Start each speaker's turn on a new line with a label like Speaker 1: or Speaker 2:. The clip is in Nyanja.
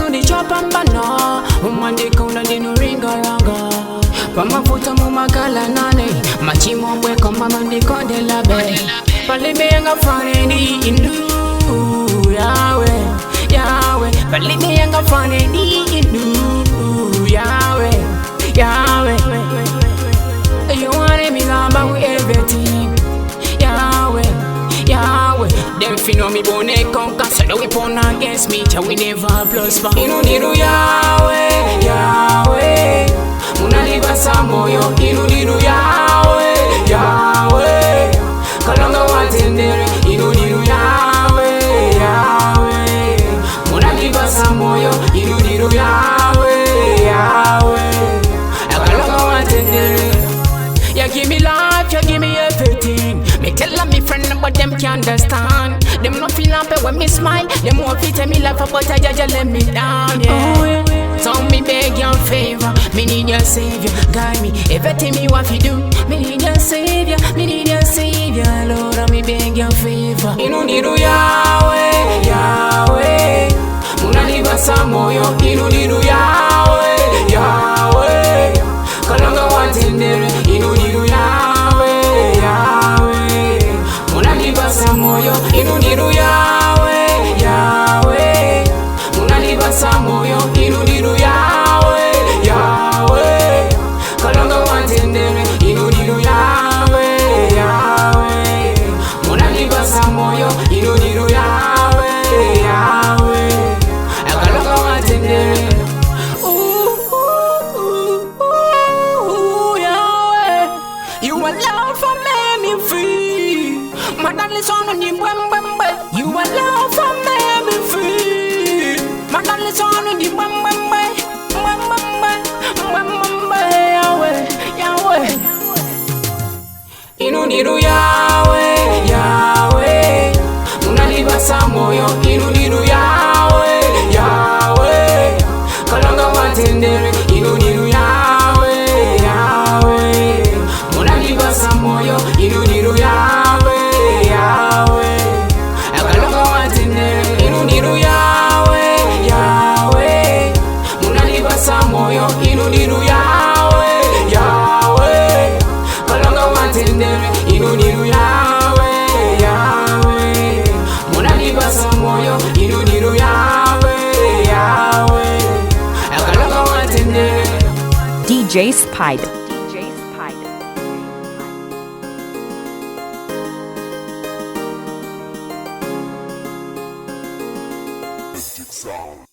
Speaker 1: on the chop and banana. Woman they count and they no ring alanga. Pamafuta mumakala nane. Machimo mwe kama mande konde labe. Pali me yanga fane ni indu. Yahweh, Yahweh. Pali me yanga fane ni indu. Yahweh, Yahweh. You want me lamba with everything. Yahweh, Yahweh. Them fi know me bone conquer, so the weapon against me, cha we never prosper. Inudiru Yahweh, Yahweh. Unanibasa moyo, inudiru Yahweh, Yahweh. Kalonga watendere, inudiru Yahweh, Yahweh. Unanibasa moyo, inudiru Yahweh, Yahweh. Kalonga watendere. You give me life, you give me everything. Me tell me friend, but them can't understand. Them not feel happy when me smile. Them won't fit me life, but I just let me down. Yeah. So me beg your favor, me need your savior. Guide me, everything me want to do. Me need your savior, me need your savior. Lord, me beg your favor. Inudiru Yahweh, Yahweh. Unanibasa moyo, inudiru Yahweh, Yahweh. Kalonga watendere, inudiru Yahweh, Yahweh. Unanibasa moyo, inudiru Yahweh, Yahweh. Unanibasa moyo, inudiru Yahweh, Yahweh. Kalonga watendere, inudiru Yahweh, Yahweh. Unanibasa moyo, inudiru Yahweh, Yahweh. Kalonga watendere. You alone for me free. Madame son on you bamba. You alone for me free. Madame son on you bamba. Yahweh, Yahweh. Inudiru Yahweh, Yahweh. Unanibasa moyo, inudiru Yahweh, Yahweh. Kalonga watendere, inudiru Yahweh, Yahweh. Unanibasa moyo, inudiru Yahweh, Yahweh. Kalonga watendere, inudiru Yahweh, Yahweh. Unanibasa moyo, inudiru Yahweh, Yahweh. Kalonga watendere, inudiru Yahweh, Yahweh. Unanibasa moyo, inudiru Yahweh, Yahweh. Kalonga watendere.
Speaker 2: DJ Spider.
Speaker 3: Sound.